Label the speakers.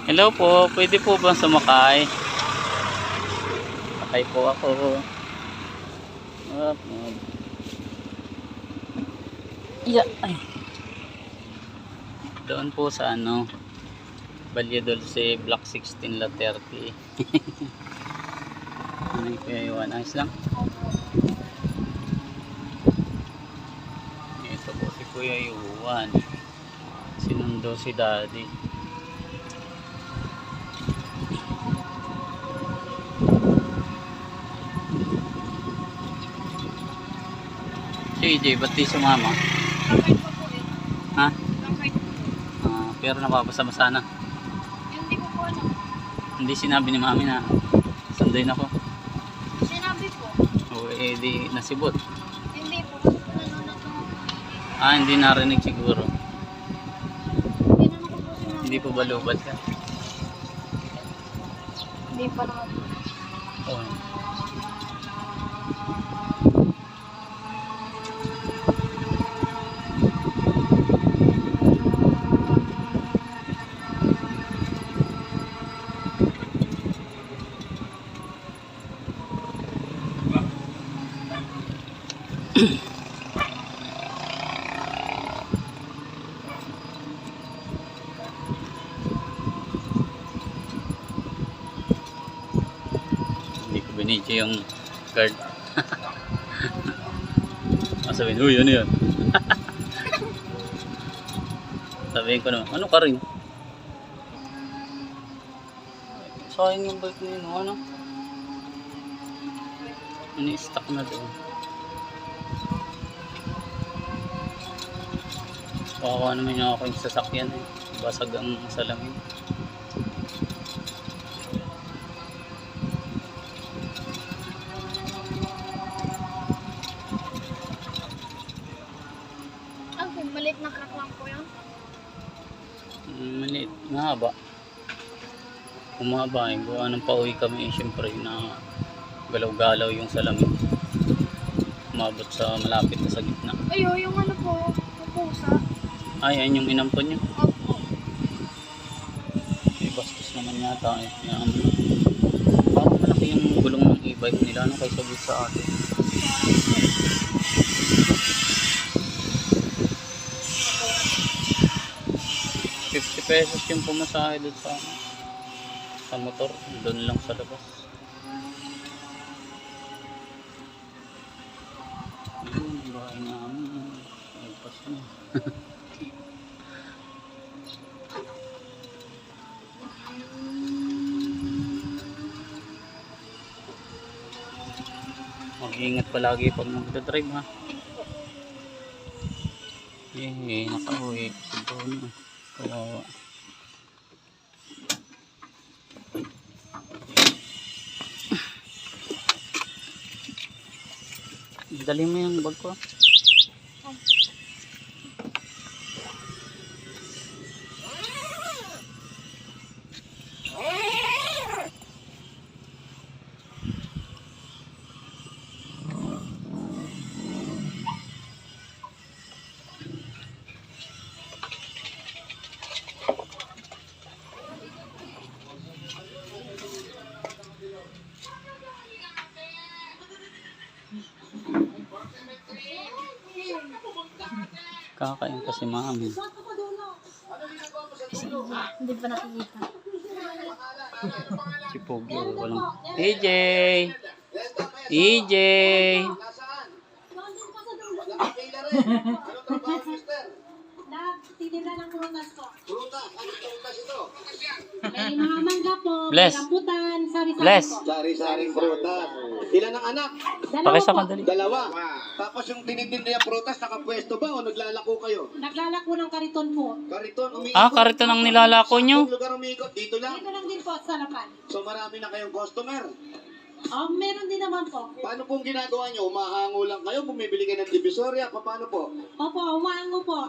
Speaker 1: Hello po, pwede po ba sumakay? Sakay po ako. Up. Yeah. Ay. Doon po sa Valle Dulce, Block 16, La 30. Ano yung Kuya Yuan? Ayos lang. Ito po si Kuya Yuan. Sinundo si Daddy. Si EJ, ba't di sumama?
Speaker 2: Lakay pa po eh.
Speaker 1: Ha?
Speaker 2: Lakay po.
Speaker 1: Pero napapasama sana.
Speaker 2: Hindi ko po alam.
Speaker 1: Hindi sinabi ni Mami na sunduin ako.
Speaker 2: Sinabi po.
Speaker 1: O di nasibot.
Speaker 2: Hindi po. Kasi po nanonood ng
Speaker 1: Hindi narinig siguro.
Speaker 2: Tinanong ko po sinabi.
Speaker 1: Hindi po balubad ka.
Speaker 2: Hindi pa naman po.
Speaker 1: Oo. Hindi ko binidyo yung guard. Sabihin, uy, ano yan? Sabihin ko naman, ano ka rin? Sayang yung bike na yun, ano? Ini-stuck na doon. Kawawa naman yung ako yung sasakyan eh. Basag ang salamin.
Speaker 2: Okay, maliit na crack lang po yun.
Speaker 1: Maliit, mahaba. Umaba eh. Gawa nang pauwi kami eh, syempre na galaw-galaw yung salamin. Umabot sa malapit na sa gitna.
Speaker 2: Ayo, yung ano po, yung pusa.
Speaker 1: Ay, yan yung inampon nyo.
Speaker 2: Opo.
Speaker 1: May bastos naman yata eh. Yan. Parang malaki yung gulong ng e-bike nila ano kaysa dito sa atin. ₱50 yung pumasahe doon sa motor. Doon lang sa labas. Ayun, bahay namin. Aypas na. Mag-iingat palagi pag magdadrive ha. Nakauwi. Siguro na. Kawawa. Dali mo yung bag ko. Kakain pa si Mami.
Speaker 2: Hindi pa nakikita.
Speaker 1: Si Pogi walang. EJ! EJ!
Speaker 3: Tinira ng prutas ko. Prutas? Anong prutas ito? May mga mangga po,
Speaker 1: Bless.
Speaker 3: may rambutan, sari-sari
Speaker 1: Bless.
Speaker 3: po.
Speaker 4: Sari-saring prutas. Ilan ang anak?
Speaker 3: Dalawa
Speaker 1: Pakisa
Speaker 3: po.
Speaker 1: ka dali.
Speaker 4: Dalawa. Tapos yung tinitinda yung prutas, nakapwesto ba o naglalako kayo?
Speaker 3: Naglalako ng kariton po.
Speaker 4: Kariton, umiikot.
Speaker 1: Kariton ang nilalako nyo.
Speaker 4: Kung lugar umiikot, dito lang.
Speaker 3: Dito lang din po sa Lapan.
Speaker 4: So marami na kayong customer.
Speaker 3: Meron din naman po.
Speaker 4: Paano pong ginagawa nyo? Umahango lang kayo, bumibili kayo ng divisoria, paano po?
Speaker 3: Opo, umaango po.